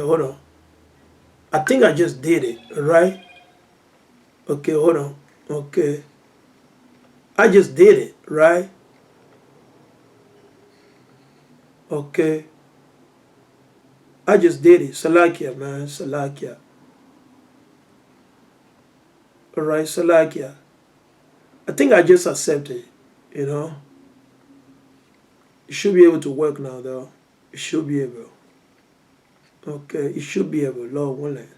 hold on. I think I just did it, right? Okay, hold on. Okay. I just did it, right? Okay. I just did it. Salakia, man. Salakia. Alright, Salakia. I think I just accepted it, you know. It should be able to work now, though. It should be able. Okay, it should be able. Lord willing.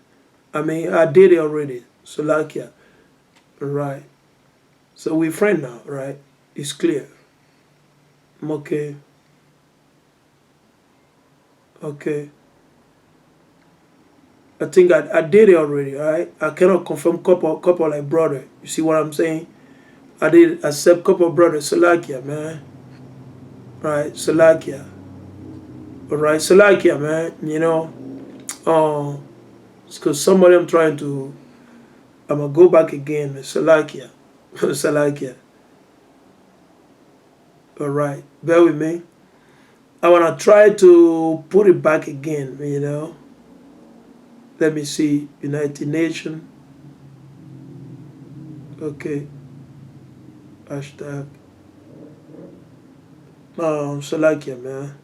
I mean, I did it already. Salakia. Right. So we're friends now, right? It's clear. Okay. Okay. I think I did it already, right? I cannot confirm couple like brother. You see what I'm saying? I did accept couple brother. Salakia, man. Right? Salakia. Alright, Salakia, man. You know, because somebody I'm trying to, I'm gonna go back again. Salakia. Salakia. Alright, bear with me. I wanna try to put it back again, you know. Let me see. United Nations. Okay. Hashtag. Salakia, man.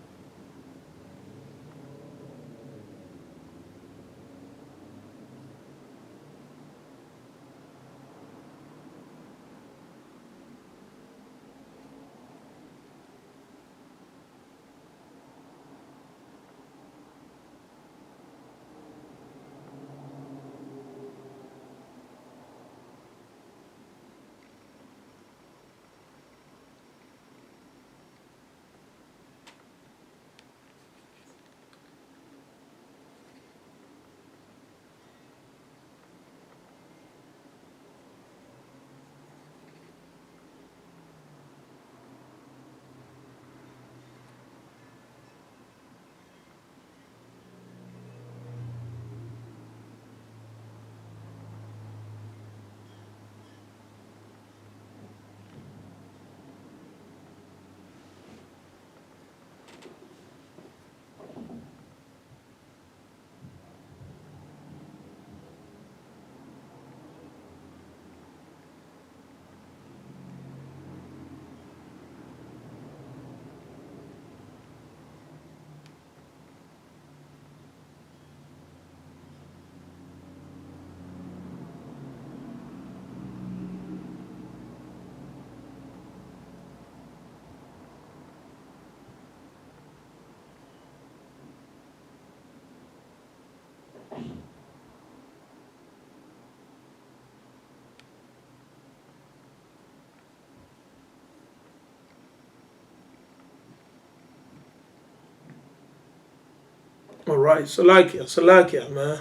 Alright, Salakia, man.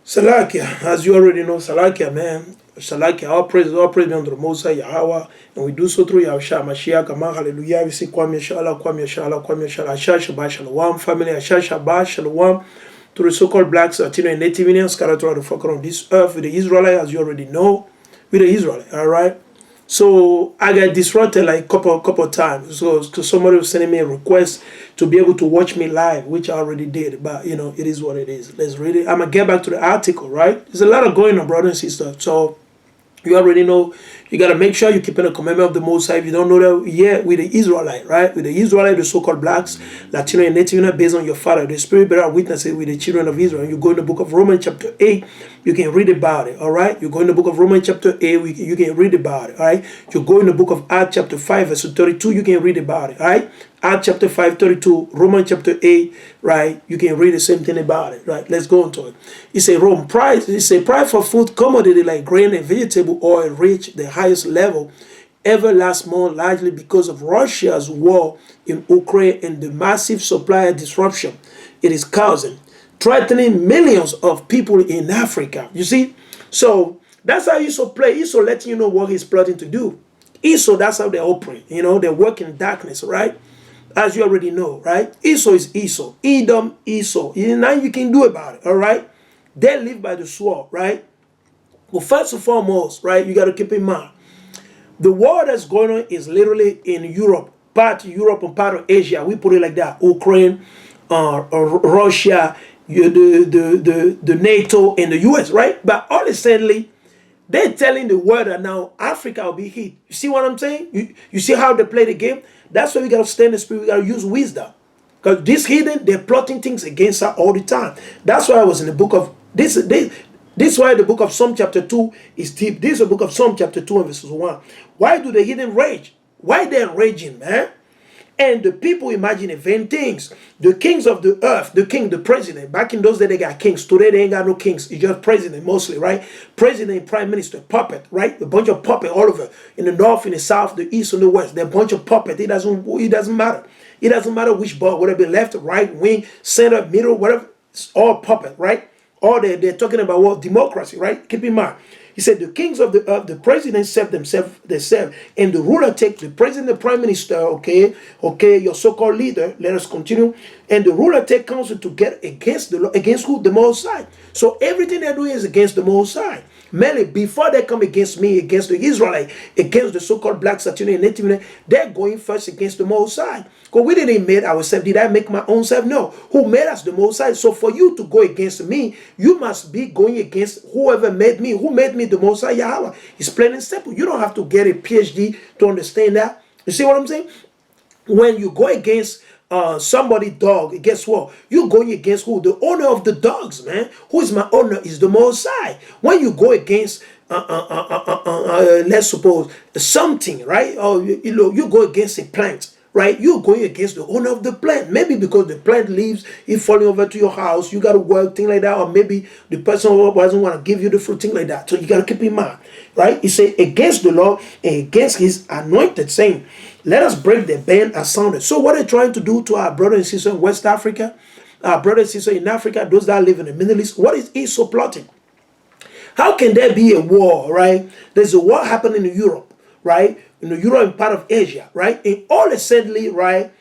Salakia, as you already know, Salakia, man. Salakia, all praise be unto the Most High Yahweh, and we do so through Yahushua Mashiach, Amen, hallelujah. We say, Kwam Yashala, Kwam Yashala, Kwam Yashala, Asha Shabbat Shalom, family, Asha Shabbat Shalom, to the so-called blacks, Latino, and Native Indians scattered throughout the fuck on this earth with the Israelites, as you already know, with the Israelites, alright? So I got disrupted like couple times. So somebody was sending me a request to be able to watch me live, which I already did. But you know, it is what it is. Let's read it. I'm gonna get back to the article, right? There's a lot of going on, brother and sister. So you already know you got to make sure you keep in the commandment of the Most High. If you don't know that, yeah, with the Israelite, right? With the Israelite, the so-called blacks, Latino and Native, based on your father. The Spirit bear witness it with the children of Israel. You go in the book of Romans chapter 8, you can read about it, all right? You go in the book of Romans chapter 8, you can read about it, all right? You go in the book of Acts chapter 5, verse 32, you can read about it, all right? Acts chapter 5, 32, Romans chapter 8, right? You can read the same thing about it, right? Let's go on to it. It's a Rome price. It's a price for food commodity like grain and vegetable oil reach the highest level ever last month, largely because of Russia's war in Ukraine and the massive supply disruption it is causing, threatening millions of people in Africa. You see? So that's how Esau play. Esau letting you know what he's plotting to do. Esau, that's how they operate. You know, they work in darkness, right? As you already know, right? Esau is Esau. Edom, Esau. Nothing you can do about it, all right? They live by the sword, right? Well, first and foremost, right, you got to keep in mind, the war that's going on is literally in Europe, part Europe and part of Asia. We put it like that. Ukraine, Russia, the NATO and the US, right? But all suddenly they're telling the world that now Africa will be hit. You see what I'm saying? You see how they play the game? That's why we got to stay in the spirit. We got to use wisdom. Because these heathen, they're plotting things against us all the time. That's why I was in the book of this is why the book of Psalm chapter 2 is deep. This is the book of Psalm chapter 2 and verses 1. Why do the heathen rage? Why they're raging, man? And the people imagine vain things. The kings of the earth, the king, the president. Back in those days, they got kings. Today, they ain't got no kings. It's just president mostly, right? President, prime minister, puppet, right? A bunch of puppet all over. In the north, in the south, the east, and the west. They're a bunch of puppet. It doesn't matter. It doesn't matter which ball, whether it be left, right, wing, center, middle, whatever. It's all puppet, right? Or they're talking about what? Democracy, right? Keep in mind. He said the kings of the earth, the president serve themselves, and the ruler take the president, the prime minister, okay, your so-called leader. Let us continue. And the ruler take counsel to get against the against who? The Most High. So everything they're doing is against the Most High. Mainly before they come against me, against the Israelite, against the so-called black Satanic and native, they're going first against the Most High. Because we didn't make ourselves. Did I make my own self? No. Who made us? The Most High. So for you to go against me, you must be going against whoever made me. Who made me? The Most High Yahweh. It's plain and simple. You don't have to get a PhD to understand that. You see what I'm saying? When you go against somebody dog, guess what? You're going against who? The owner of the dogs, man. Who is my owner? Is the Most High. When you go against let's suppose something, right? Or you go against a plant, right? You're going against the owner of the plant. Maybe because the plant leaves, it's falling over to your house, you got to work, thing like that. Or maybe the person who doesn't want to give you the fruit, thing like that. So you got to keep in mind, right? He said against the law and against his anointed, saying, let us break the band asunder. So what they're trying to do to our brothers and sisters in West Africa, our brothers and sisters in Africa, those that live in the Middle East, what is Esau plotting? How can there be a war, right? There's a war happening in Europe, right? In the Europe and part of Asia, right? And all suddenly, right,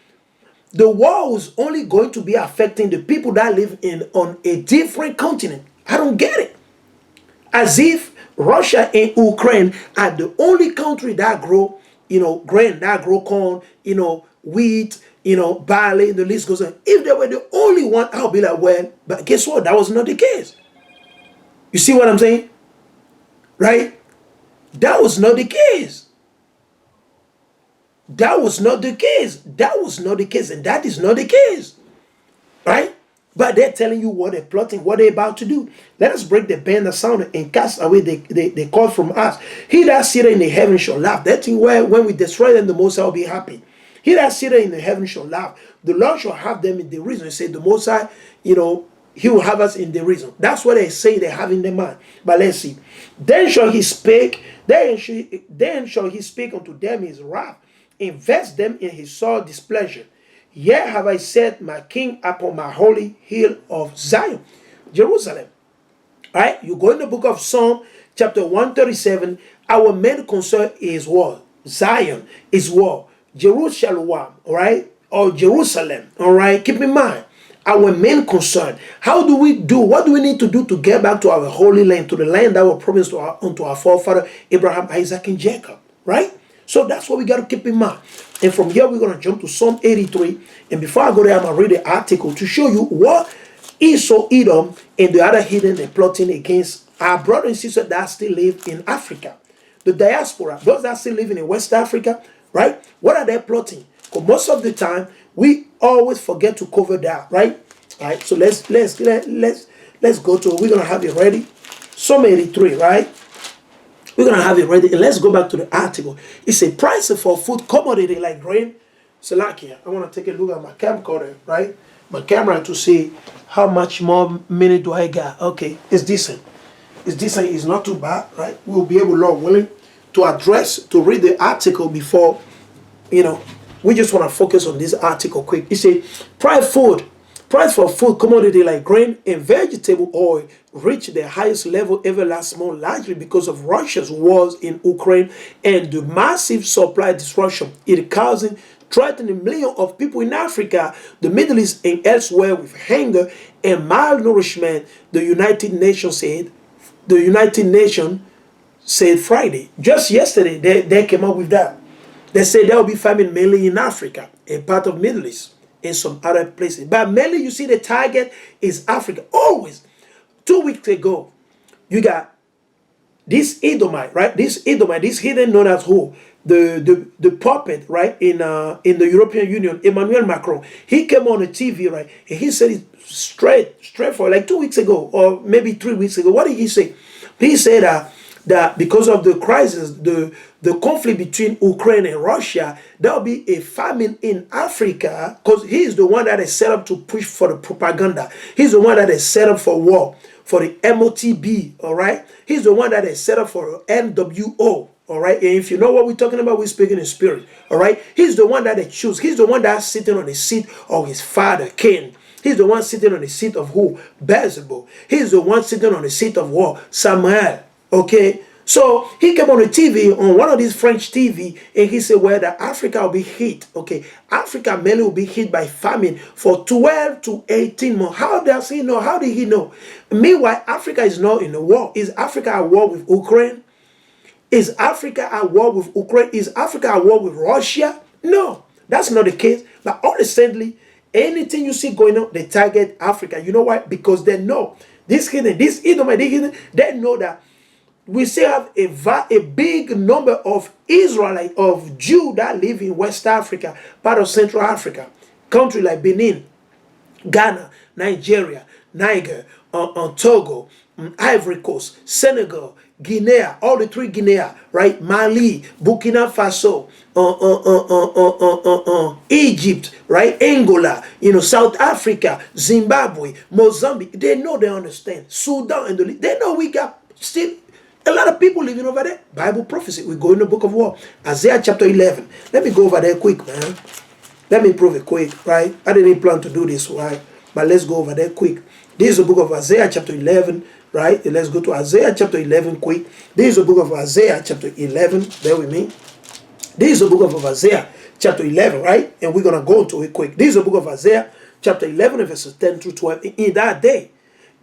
the war is only going to be affecting the people that live on a different continent. I don't get it. As if Russia and Ukraine are the only country that grow, grain, that grow corn, wheat, barley, the list goes on. If they were the only one, I'll be like, well, but guess what? That was not the case. You see what I'm saying? Right? That was not the case. That was not the case. That was not the case. And that is not the case. Right? But they're telling you what they're plotting, what they're about to do. Let us break the band asunder and cast away the call from us. He that sitteth in the heaven shall laugh. That thing where when we destroy them, the Most High will be happy. He that sitteth in the heaven shall laugh. The Lord shall have them in derision. He said the Most High, he will have us in derision. That's what they say they have in their mind. But let's see. Then shall he speak. Then shall he speak unto them his wrath. Invest them in his sore displeasure. Yet have I set my king upon my holy hill of Zion, Jerusalem. All right, you go in the book of Psalm, chapter 137. Our main concern is what? Zion is what? Jerusalem, all right, or Jerusalem. All right, keep in mind our main concern. How do we do? What do we need to do to get back to our holy land, to the land that was promised unto our forefather Abraham, Isaac, and Jacob? Right. So that's what we got to keep in mind. And from here, we're going to jump to Psalm 83. And before I go there, I'm going to read the article to show you what Esau-Edom and the other heathen are plotting against our brothers and sisters that still live in Africa. The diaspora, those that still live in West Africa, right? What are they plotting? Because most of the time, we always forget to cover that, right? All right, so let's go to it. We're going to have it ready. Psalm 83, right? We're going to have it ready. And let's go back to the article. It's a price for food commodity like grain. Salakia. I want to take a look at my camcorder, right? My camera to see how much more minute do I got. Okay, it's decent. It's decent. It's not too bad, right? We'll be able, Lord willing, to read the article before, we just want to focus on this article quick. It says, price for food commodity like grain and vegetable oil reached the highest level ever last month, largely because of Russia's wars in Ukraine and the massive supply disruption it causing, threatening millions of people in Africa, the Middle East, and elsewhere with hunger and malnourishment. The United Nations said Friday. Just yesterday, they came up with that. They said there will be famine mainly in Africa, a part of Middle East. in some other places. But mainly you see the target is Africa. Always. 2 weeks ago, you got this Edomite, right? This Edomite, this heathen known as who? The puppet, right? In the European Union, Emmanuel Macron. He came on the TV, right? And he said it straight for like 2 weeks ago, or maybe 3 weeks ago. What did he say? He said that because of the crisis, the conflict between Ukraine and Russia, there will be a famine in Africa, because he's the one that is set up to push for the propaganda. He's the one that is set up for war, for the MOTB, all right? He's the one that is set up for NWO, all right? And if you know what we're talking about, we're speaking in spirit, all right? He's the one that they choose. He's the one that's sitting on the seat of his father, Cain. He's the one sitting on the seat of who? Beelzebub. He's the one sitting on the seat of what? Samuel. Okay? So he came on the TV, on one of these French TV, and he said, well, that Africa will be hit. Okay? Africa mainly will be hit by famine for 12 to 18 months. How does he know? How did he know? Meanwhile, Africa is not in a war. Is Africa at war with Ukraine? Is Africa at war with Ukraine? Is Africa at war with Russia? No, that's not the case. But honestly, anything you see going on, they target Africa. You know why? Because they know this hidden, this Edomite, they know that we still have a big number of Israelites, of Jews that live in West Africa, part of Central Africa, country like Benin, Ghana, Nigeria, Niger, Togo, Ivory Coast, Senegal, Guinea, all the three Guinea, right? Mali, Burkina Faso, Egypt, right? Angola, South Africa, Zimbabwe, Mozambique. They know, they understand. Sudan, and they know we got still a lot of people living over there. Bible prophecy. We go in the book of war. Isaiah chapter 11. Let me go over there quick, man. Let me prove it quick, right? I didn't plan to do this, right? But let's go over there quick. This is the book of Isaiah chapter 11, right? Let's go to Isaiah chapter 11 quick. This is the book of Isaiah chapter 11. Bear with me. This is the book of Isaiah chapter 11, right? And we're going to go into it quick. This is the book of Isaiah chapter 11, verses 10 through 12. In that day,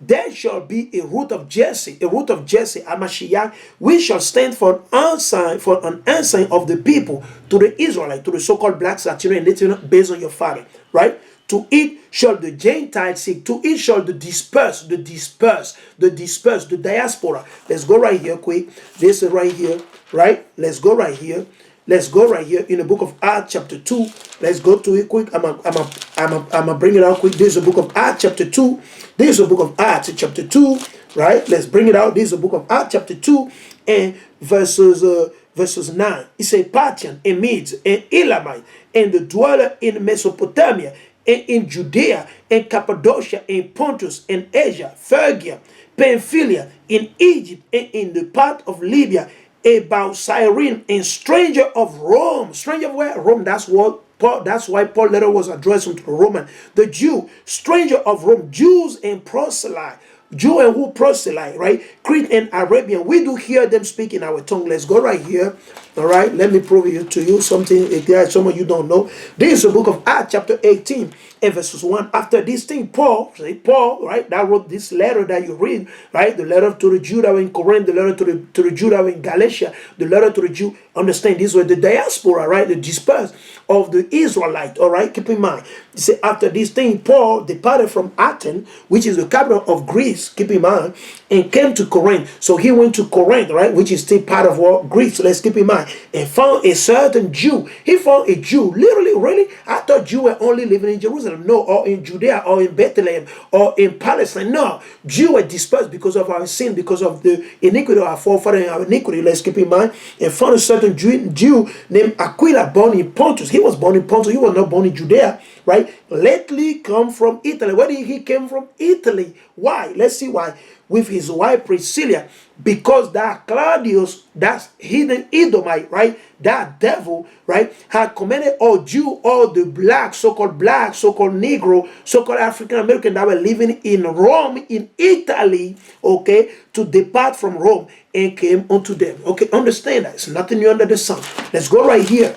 there shall be a root of Jesse, a Mashiach, which shall stand for an ensign of the people to the Israelites, to the so-called blacks, Latino, and Latino, based on your father, right? To it shall the Gentiles seek, to it shall the dispersed, the diaspora. Let's go right here quick. This is right here, right? Let's go right here. Let's go right here in the book of Acts chapter 2. Let's go to it quick. I'm gonna bring it out quick. This is the book of Acts chapter 2. This is the book of Acts chapter 2, right? Let's bring it out. This is the book of Acts chapter 2 and verses 9. It says Parthian and Medes and Elamite and the dweller in Mesopotamia and in Judea and Cappadocia and Pontus and Asia, Phrygia, Pamphylia, in Egypt and in the part of Libya, about Cyrene, and stranger of Rome. Stranger of where? Rome. That's why Paul's letter was addressed to the Roman. The Jew, stranger of Rome, Jews and proselyte. Jew and who proselyte, right? Crete and Arabian. We do hear them speak in our tongue. Let's go right here. All right. Let me prove it to you something. If some of you don't know. This is the book of Acts chapter 18 and verses 1. After this thing, Paul, right, that wrote this letter that you read, right? The letter to the Jew that were in Corinth, the letter to the Jew that were in Galatia, the letter to the Jew. Understand, these were the diaspora, right? The dispersed of the Israelite. All right. Keep in mind. He said, after this thing, Paul departed from Athens, which is the capital of Greece. Keep in mind, and came to Corinth. So he went to Corinth, right, which is still part of what Greece. So let's keep in mind, and found a certain Jew. He found a Jew. Literally, really, I thought Jews were only living in Jerusalem. No, or in Judea, or in Bethlehem, or in Palestine. No, Jews were dispersed because of our sin, because of the iniquity of our forefathers and our iniquity. Let's keep in mind, and found a certain Jew named Aquila, born in Pontus. He was born in Pontus. He was not born in Judea, right? Lately come from Italy. Where did he came from? Italy. Why? Let's see why. With his wife Priscilla, because that Claudius, that hidden Edomite, right, that devil, right, had commanded all Jew, all the black, so-called Negro, so-called African American that were living in Rome, in Italy, okay, to depart from Rome and came unto them. Okay, understand that. It's nothing new under the sun. Let's go right here.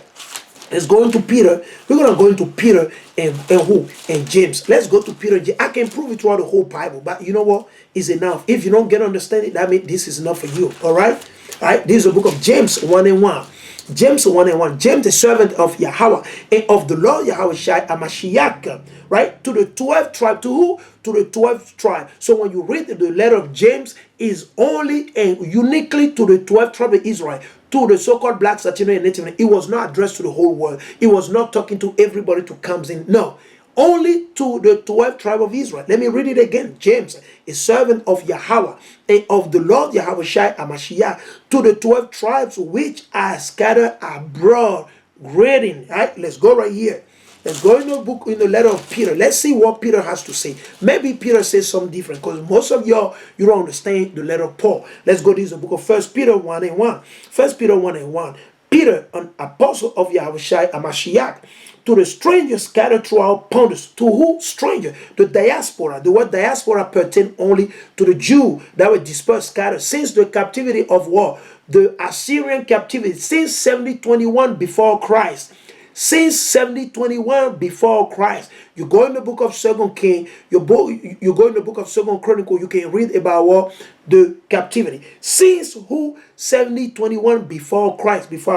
Let's go into Peter. We're going to go into Peter and who? And James. Let's go to Peter and James. I can prove it throughout the whole Bible, but you know what? It's enough. If you don't get understanding, that means this is enough for you. All right? All right? This is the book of James 1 and 1. James 1:1. James, the servant of Yahweh and of the Lord Yahweh Shai, a Mashiach, right? To the 12 tribe. To who? To the 12 tribe. So when you read the letter of James, is only and uniquely to the 12 tribe of Israel, to the so-called black, Latino, and Native. It was not addressed to the whole world. It was not talking to everybody to comes in. No. Only to the 12 tribe of Israel. Let me read it again. James, a servant of Yahweh and of the Lord Yahweh Shai Amashiach, to the 12 tribes which are scattered abroad. Greeting. Right? Let's go right here. Let's go in the book, in the letter of Peter. Let's see what Peter has to say. Maybe Peter says something different, because most of y'all, you don't understand the letter of Paul. Let's go to the book of 1 Peter 1:1. 1 Peter 1:1. Peter, an apostle of Yahweh Shai Amashiach, to the strangers scattered throughout Pontus. To who? Stranger. The diaspora. The word diaspora pertained only to the Jew that were dispersed, scattered, since the captivity of war, the Assyrian captivity, since 7021 before Christ. Since 7021 before Christ. You go in the book of 2nd King, you go in the book of 2nd Chronicle, you can read about what? The captivity. Since who? 7021 before Christ, before